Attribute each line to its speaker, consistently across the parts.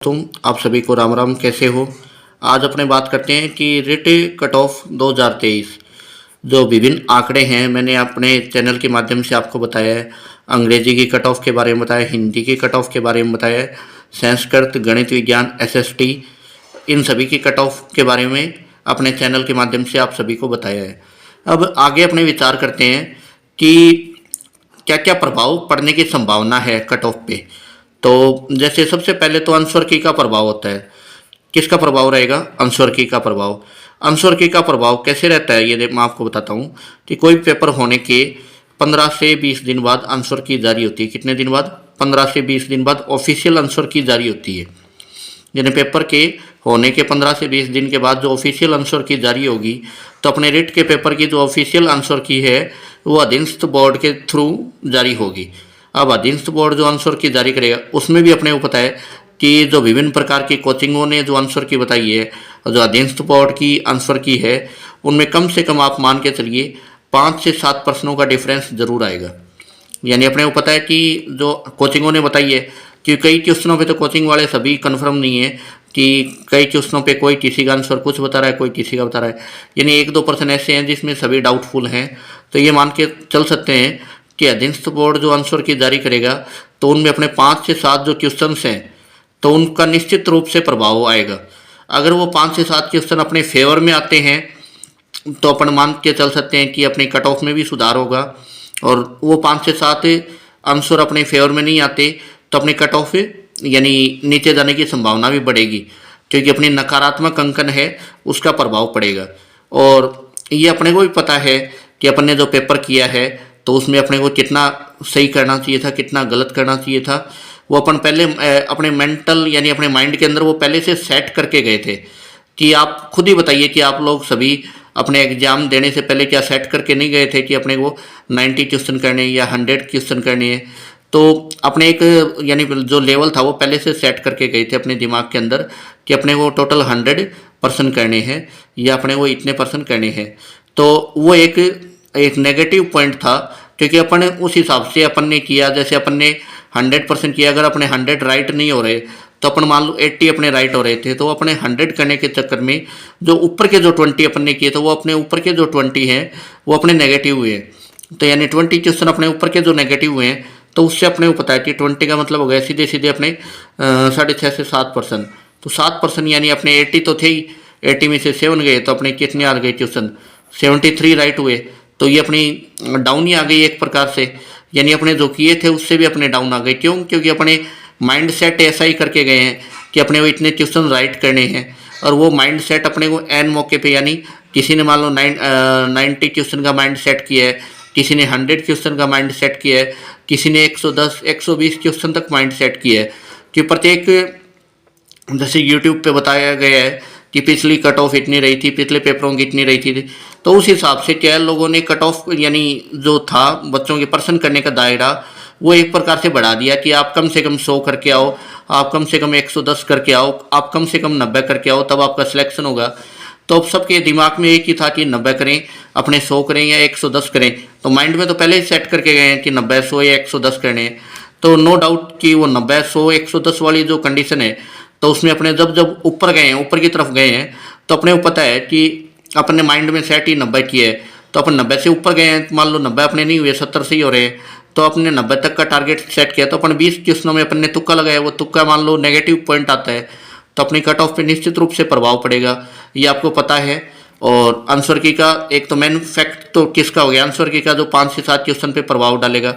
Speaker 1: तुम आप सभी को राम राम। कैसे हो? आज अपने बात करते हैं कि रिट कट ऑफ 2023 जो विभिन्न आंकड़े हैं मैंने अपने चैनल के माध्यम से आपको बताया है। अंग्रेजी की कट ऑफ के बारे में बताया, हिंदी की कट ऑफ के बारे में बताया, संस्कृत, गणित, विज्ञान, एसएसटी, इन सभी की कट ऑफ के बारे में अपने चैनल के माध्यम से आप सभी को बताया है। अब आगे अपने विचार करते हैं कि क्या क्या प्रभाव पड़ने की संभावना है कट ऑफ पे। तो जैसे सबसे पहले तो आंसर की का प्रभाव होता है। किसका प्रभाव रहेगा? आंसर की का प्रभाव। आंसर की का प्रभाव कैसे रहता है ये मैं आपको बताता हूँ कि कोई पेपर होने के 15 से 20 दिन बाद आंसर की जारी होती है। कितने दिन बाद? 15 से 20 दिन बाद ऑफिशियल आंसर की जारी होती है। यानी पेपर के होने के 15 से 20 दिन के बाद जो ऑफिशियल आंसर की जारी होगी, तो अपने रिट के पेपर की जो ऑफिशियल आंसर की है वो अधीनस्थ बोर्ड के थ्रू जारी होगी। अब अधीनस्थ बोर्ड जो आंसर की जारी करेगा उसमें भी अपने को पता है कि जो विभिन्न प्रकार की कोचिंगों ने जो आंसर की बताई है और जो अधीनस्थ बोर्ड की आंसर की है उनमें कम से कम आप मान के चलिए 5 से 7 प्रश्नों का डिफरेंस जरूर आएगा। यानी अपने को पता है कि जो कोचिंगों ने बताई है कि कई क्वेश्चनों पे तो कोचिंग वाले सभी कंफर्म नहीं है कि कई क्वेश्चनों पे कोई किसी का आंसर कुछ बता रहा है, कोई किसी का बता रहा है। यानी 1-2% ऐसे हैं जिसमें सभी डाउटफुल हैं। तो ये मान के चल सकते हैं कि अधीनस्थ बोर्ड जो आंसर की जारी करेगा तो उनमें अपने 5 से 7 जो क्वेश्चन हैं तो उनका निश्चित रूप से प्रभाव आएगा। अगर वो 5 से 7 क्वेश्चन अपने फेवर में आते हैं तो अपन मान के चल सकते हैं कि अपने कट ऑफ में भी सुधार होगा। और वो 5 से 7 आंसर अपने फेवर में नहीं आते तो अपने कट ऑफ यानी नीचे जाने की संभावना भी बढ़ेगी, क्योंकि अपनी नकारात्मक अंकन है उसका प्रभाव पड़ेगा। और ये अपने को भी पता है कि अपन ने जो पेपर किया है तो उसमें अपने को कितना सही करना चाहिए था, कितना गलत करना चाहिए था, वो अपन पहले अपने मेंटल यानी अपने माइंड के अंदर वो पहले से सेट करके गए थे। कि आप खुद ही बताइए कि आप लोग सभी अपने एग्जाम देने से पहले क्या सेट करके नहीं गए थे कि अपने को 90 क्वेश्चन करने या 100 क्वेश्चन करने हैं। तो अपने एक यानी जो लेवल था वो पहले से सेट करके गए थे अपने दिमाग के अंदर कि अपने को टोटल 100% करने हैं या अपने को इतने परसेंट करने हैं। तो वो एक नेगेटिव पॉइंट था, क्योंकि अपन उस हिसाब से अपन ने किया। जैसे अपन ने 100% किया, अगर अपने 100 राइट नहीं हो रहे तो अपन मान लो 80 अपने राइट हो रहे थे, तो अपने 100 करने के चक्कर में जो ऊपर के जो 20 अपन ने किए तो वो अपने ऊपर के जो 20 हैं वो अपने नेगेटिव हुए। तो यानी 20 क्वेश्चन अपने ऊपर के जो नेगेटिव हुए हैं तो उससे अपने को पता है कि 20 का मतलब हो गया सीधे सीधे अपने 6.5 से 7%। तो 7% यानी अपने 80 तो थे ही, 80 में से 7 गए तो अपने कितने आ गए क्वेश्चन? 73 राइट हुए। तो ये अपनी डाउन ही आ गई एक प्रकार से। यानी अपने जो किए थे उससे भी अपने डाउन आ गए। क्यों? क्योंकि अपने माइंड सेट ऐसा ही करके गए हैं कि अपने को इतने क्वेश्चन राइट करने हैं। और वो माइंड सेट अपने को एन मौके पे, यानी किसी ने मान लो 90 क्वेश्चन का माइंड सेट किया है, किसी ने 100 क्वेश्चन का माइंड सेट किया है, किसी ने 110 120 क्वेश्चन तक माइंड सेट किया है। कि प्रत्येक जैसे यूट्यूब पे बताया गया है कि पिछली कट ऑफ इतनी रही थी, पिछले पेपरों की इतनी रही थी, तो उस हिसाब से क्या लोगों ने कट ऑफ यानी जो था बच्चों के पर्सन करने का दायरा वो एक प्रकार से बढ़ा दिया कि आप कम से कम 100 करके आओ, आप कम से कम 110 करके आओ, आप कम से कम 90 करके आओ, तब आपका सिलेक्शन होगा। तो अब सबके दिमाग में एक ही था कि 90 करें, अपने 100 करें या 110 करें। तो माइंड में तो पहले ही सेट करके गए हैं कि 90, 100 या 110 करने हैं। तो नो डाउट कि वो 90, 100, 110 वाली जो कंडीशन है तो उसमें अपने जब ऊपर गए हैं, ऊपर की तरफ गए हैं, तो अपने को पता है कि अपने माइंड में सेट ही 90 की है। तो अपन 90 से ऊपर गए हैं, मान लो 90 अपने नहीं हुए, 70 से ही हो रहे हैं, तो अपने 90 तक का टारगेट सेट किया। तो अपन 20 क्वेश्चनों में अपन ने तुक्का लगाया, वो तुक्का मान लो नेगेटिव पॉइंट आता है तो अपनी कट ऑफ पे निश्चित रूप से प्रभाव पड़ेगा, ये आपको पता है। और आंसर की का एक तो मेन फैक्ट तो किसका हो गया? आंसर की का जो 5 से 7 क्वेश्चन पे प्रभाव डालेगा।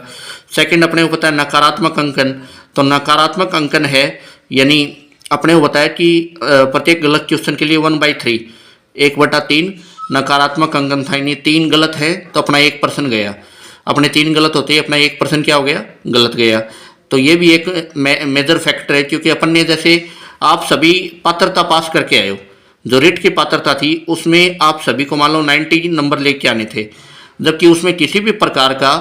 Speaker 1: सेकंड अपने को पता है नकारात्मक अंकन। तो नकारात्मक अंकन है यानी अपने को बताया कि प्रत्येक गलत क्वेश्चन के लिए 1/3 1/3 नकारात्मक अंकन था। यानी 3 गलत है तो अपना 1% गया। अपने 3 गलत होते ही अपना 1% क्या हो गया? गलत गया। तो ये भी एक मेजर फैक्टर है, क्योंकि अपन ने जैसे आप सभी पात्रता पास करके आए हो, जो रिट की पात्रता थी उसमें आप सभी को मान लो 90 नंबर लेके आने थे, जबकि उसमें किसी भी प्रकार का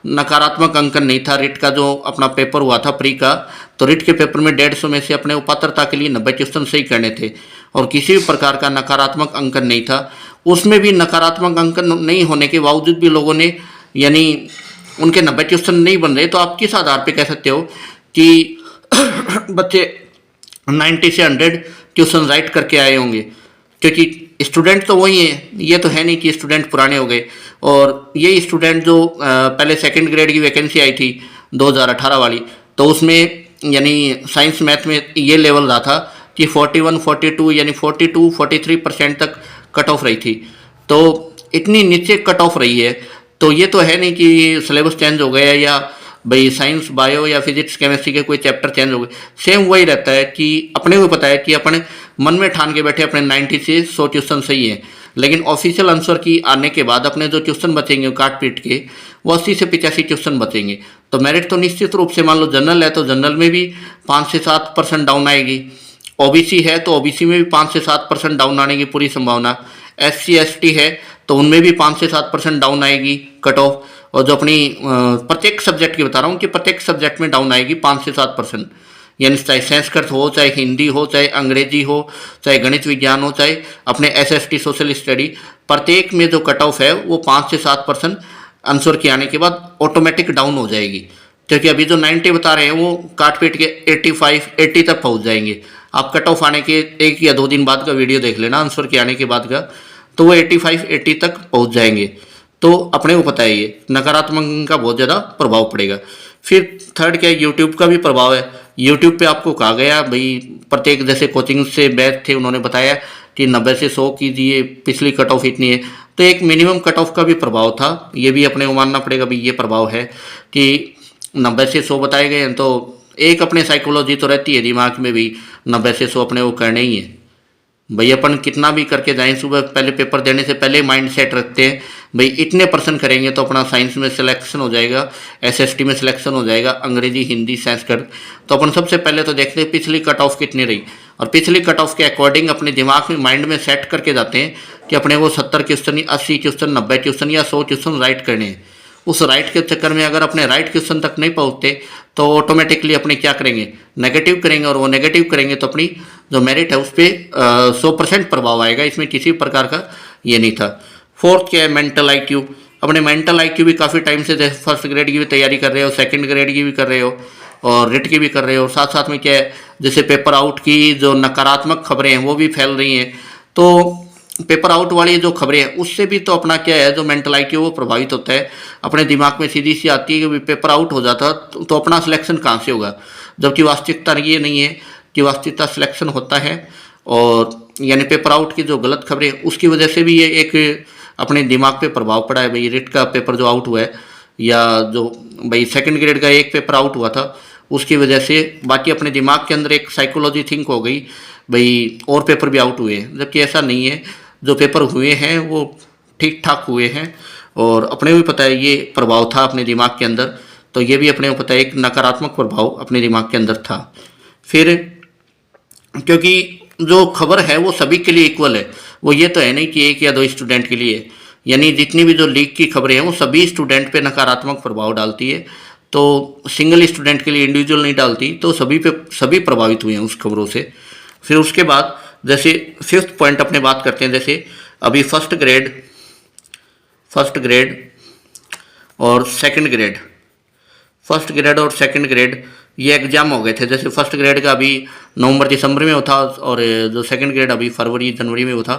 Speaker 1: नकारात्मक अंकन नहीं था। रिट का जो अपना पेपर हुआ था प्री का, तो रिट के पेपर में 150 में से अपने पात्रता के लिए 90 क्वेश्चन सही करने थे और किसी भी प्रकार का नकारात्मक अंकन नहीं था। उसमें भी नकारात्मक अंकन नहीं होने के बावजूद भी लोगों ने यानी उनके 90 क्वेश्चन नहीं बन रहे, तो आप किस आधार पर कह सकते हो कि बच्चे 90 से 100 ट्यूशन राइट करके आए होंगे, क्योंकि स्टूडेंट तो वही है, ये तो है नहीं कि स्टूडेंट पुराने हो गए। और ये स्टूडेंट जो पहले सेकंड ग्रेड की वैकेंसी आई थी 2018 वाली, तो उसमें यानी साइंस मैथ में ये लेवल रहा था कि 41 42 यानी 42 43% तक कट ऑफ रही थी। तो इतनी नीचे कट ऑफ रही है, तो ये तो है नहीं कि सिलेबस चेंज हो गया या भाई साइंस बायो या फिजिक्स केमिस्ट्री के कोई चैप्टर चेंज हो गए। सेम वही रहता है कि अपने को पता है कि अपने मन में ठान के बैठे अपने 90 से 100 ट्यूशन सही है, लेकिन ऑफिशियल आंसर की आने के बाद अपने जो ट्यूशन बचेंगे काट पीट के वो 80 से 85 ट्यूशन बचेंगे। तो मेरिट तो निश्चित रूप से, मान लो जनरल है तो जनरल में भी 5 से 7% डाउन आएगी, ओबीसी है तो ओबीसी में भी 5 से 7% डाउन आने की पूरी संभावना, एससी एसटी है तो उनमें भी 5 से 7% डाउन आएगी कट ऑफ। और जो अपनी प्रत्येक सब्जेक्ट की बता रहा हूँ कि प्रत्येक सब्जेक्ट में डाउन आएगी 5 से 7%, यानी चाहे संस्कृत हो, चाहे हिंदी हो, चाहे अंग्रेजी हो, चाहे गणित विज्ञान हो, चाहे अपने एसएसटी सोशल स्टडी, प्रत्येक में जो कट ऑफ है वो 5 से 7% आंसर के आने के बाद ऑटोमेटिक डाउन हो जाएगी। क्योंकि अभी जो 90 बता रहे हैं वो काट पीट के 85 80 तक पहुंच जाएंगे। आप कट ऑफ आने के 1 या 2 दिन बाद का वीडियो देख लेना आंसर के आने के बाद का, तो वो 85 80 तक पहुंच जाएंगे। तो अपने को पता है ये नकारात्मक का बहुत ज़्यादा प्रभाव पड़ेगा। फिर थर्ड क्या है, यूट्यूब का भी प्रभाव है। यूट्यूब पे आपको कहा गया भाई प्रत्येक, जैसे कोचिंग से बैच थे उन्होंने बताया कि 90 से 100 कीजिए, पिछली कट ऑफ इतनी है, तो एक मिनिमम कट ऑफ का भी प्रभाव था। ये भी अपने को मानना पड़ेगा भाई ये प्रभाव है कि 90 से 100 बताए गए हैं, तो एक अपने साइकोलॉजी तो रहती है दिमाग में भी 90 से 100 अपने को करने ही है। भाई अपन कितना भी करके जाएं, सुबह पहले पेपर देने से पहले माइंड सेट रखते हैं भाई इतने % करेंगे तो अपना साइंस में सिलेक्शन हो जाएगा, एसएसटी में सिलेक्शन हो जाएगा, अंग्रेजी हिंदी संस्कृत। तो अपन सबसे पहले तो देखते हैं पिछली कट ऑफ कितनी रही, और पिछली कट ऑफ के अकॉर्डिंग अपने दिमाग में माइंड में सेट करके जाते हैं कि अपने वो 70 क्वेश्चन 80 क्वेश्चन 90 क्वेश्चन या 100 क्वेश्चन राइट करने हैं। उस राइट के चक्कर में अगर अपने राइट क्वेश्चन तक नहीं पहुंचते तो ऑटोमेटिकली अपने क्या करेंगे, नेगेटिव करेंगे, और वो नेगेटिव करेंगे तो अपनी जो मेरिट है उस पर 100% प्रभाव आएगा। इसमें किसी प्रकार का ये नहीं था। फोर्थ क्या है, मेंटल आईक्यू। अपने मेंटल आईक्यू भी काफ़ी टाइम से, जैसे फर्स्ट ग्रेड की भी तैयारी कर रहे हो, सेकंड ग्रेड की भी कर रहे हो, और रिट की भी कर रहे हो, साथ साथ में क्या है जैसे पेपर आउट की जो नकारात्मक खबरें हैं वो भी फैल रही हैं। तो पेपर आउट वाली जो खबरें हैं उससे भी तो अपना क्या है जो मेंटल आईक्यू वो प्रभावित होता है। अपने दिमाग में सीधी सी आती है कि पेपर आउट हो जाता तो अपना सिलेक्शन कहाँ से होगा, जबकि वास्तविकता ये नहीं है कि वास्तविकता सिलेक्शन होता है। और यानी पेपर आउट की जो गलत खबरें उसकी वजह से भी ये एक अपने दिमाग पे प्रभाव पड़ा है। भाई रिट का पेपर जो आउट हुआ है, या जो भाई सेकंड ग्रेड का एक पेपर आउट हुआ था, उसकी वजह से बाकी अपने दिमाग के अंदर एक साइकोलॉजी थिंक हो गई भाई और पेपर भी आउट हुए हैं, जबकि ऐसा नहीं है। जो पेपर हुए हैं वो ठीक ठाक हुए हैं, और अपने को भी पता है ये प्रभाव था अपने दिमाग के अंदर, तो ये भी अपने को पता है एक नकारात्मक प्रभाव अपने दिमाग के अंदर था। फिर क्योंकि जो खबर है वो सभी के लिए इक्वल है, वो ये तो है नहीं कि 1 या 2 स्टूडेंट के लिए, यानी जितनी भी जो लीक की खबरें हैं वो सभी स्टूडेंट पे नकारात्मक प्रभाव डालती है। तो सिंगल स्टूडेंट के लिए इंडिविजुअल नहीं डालती, तो सभी पे सभी प्रभावित हुए हैं उस खबरों से। फिर उसके बाद जैसे फिफ्थ पॉइंट अपने बात करते हैं, जैसे अभी फर्स्ट ग्रेड और सेकंड ग्रेड ये एग्जाम हो गए थे। जैसे फर्स्ट ग्रेड का अभी नवंबर दिसंबर में होता, और जो सेकंड ग्रेड अभी फरवरी जनवरी में होता,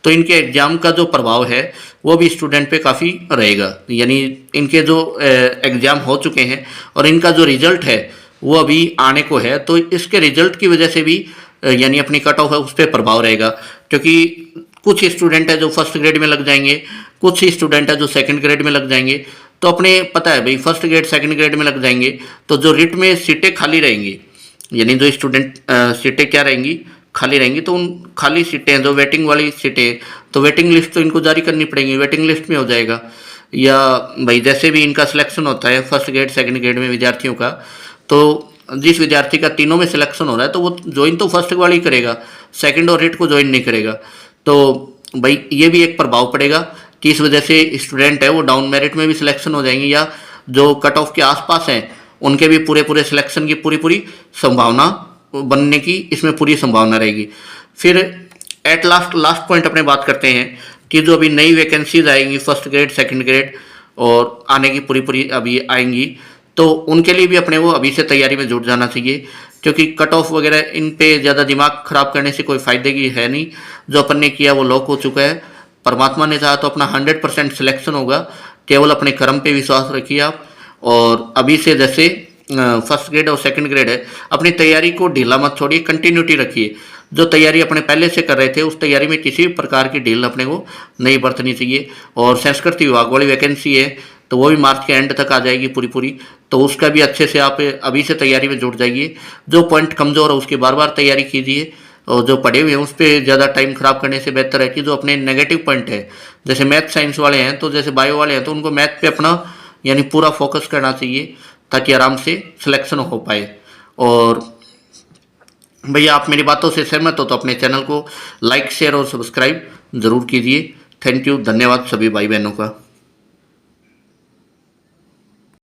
Speaker 1: तो इनके एग्जाम का जो प्रभाव है वो भी स्टूडेंट पे काफ़ी रहेगा। यानी इनके जो एग्जाम हो चुके हैं और इनका जो रिजल्ट है वो अभी आने को है, तो इसके रिजल्ट की वजह से भी यानी अपनी कट ऑफ है उस पर प्रभाव रहेगा। क्योंकि कुछ स्टूडेंट है जो फर्स्ट ग्रेड में लग जाएंगे, कुछ स्टूडेंट है जो सेकंड ग्रेड में लग जाएंगे। तो अपने पता है भाई फर्स्ट ग्रेड सेकंड ग्रेड में लग जाएंगे तो जो रिट में सीटें खाली रहेंगी, यानी जो स्टूडेंट सीटें क्या रहेंगी, खाली रहेंगी, तो उन खाली सीटें जो वेटिंग वाली सीटें, तो वेटिंग लिस्ट तो इनको जारी करनी पड़ेगी, वेटिंग लिस्ट में हो जाएगा। या भाई जैसे भी इनका सिलेक्शन होता है फर्स्ट ग्रेड सेकंड ग्रेड में विद्यार्थियों का, तो जिस विद्यार्थी का तीनों में सिलेक्शन हो रहा है तो वो ज्वाइन तो फर्स्ट वाली करेगा, सेकंड और रिट को ज्वाइन नहीं करेगा। तो भाई ये भी एक प्रभाव पड़ेगा कि इस वजह से स्टूडेंट है वो डाउन मेरिट में भी सिलेक्शन हो जाएंगे, या जो कट ऑफ के आसपास हैं उनके भी पूरे सिलेक्शन की पूरी संभावना बनने की इसमें पूरी संभावना रहेगी। फिर एट लास्ट पॉइंट अपने बात करते हैं कि जो अभी नई वैकेंसीज आएंगी फर्स्ट ग्रेड सेकंड ग्रेड और आने की पूरी अभी आएंगी, तो उनके लिए भी अपने वो अभी से तैयारी में जुट जाना चाहिए। क्योंकि कट ऑफ वगैरह इन पे ज़्यादा दिमाग ख़राब करने से कोई फ़ायदे की है नहीं। जो अपन ने किया वो लॉक हो चुका है। परमात्मा ने चाहा तो अपना 100% सिलेक्शन होगा। केवल अपने कर्म पे विश्वास रखिए आप। और अभी से जैसे फर्स्ट ग्रेड और सेकंड ग्रेड है, अपनी तैयारी को ढीला मत छोड़िए, कंटिन्यूटी रखिए। जो तैयारी अपने पहले से कर रहे थे उस तैयारी में किसी भी प्रकार की ढील अपने को नहीं बरतनी चाहिए। और संस्कृति विभाग वाली वैकेंसी है तो वो भी मार्च के एंड तक आ जाएगी पूरी पूरी, तो उसका भी अच्छे से आप अभी से तैयारी में जुट जाइए। जो पॉइंट कमज़ोर है उसकी बार बार तैयारी कीजिए, और जो पढ़े हुए हैं उस पर ज़्यादा टाइम खराब करने से बेहतर है कि जो अपने नेगेटिव पॉइंट है, जैसे मैथ साइंस वाले हैं तो जैसे बायो वाले हैं तो उनको मैथ पे अपना यानी पूरा फोकस करना चाहिए ताकि आराम से सिलेक्शन हो पाए। और भैया आप मेरी बातों से सहमत हो तो अपने चैनल को लाइक शेयर और सब्सक्राइब ज़रूर कीजिए। थैंक यू, धन्यवाद सभी भाई बहनों का।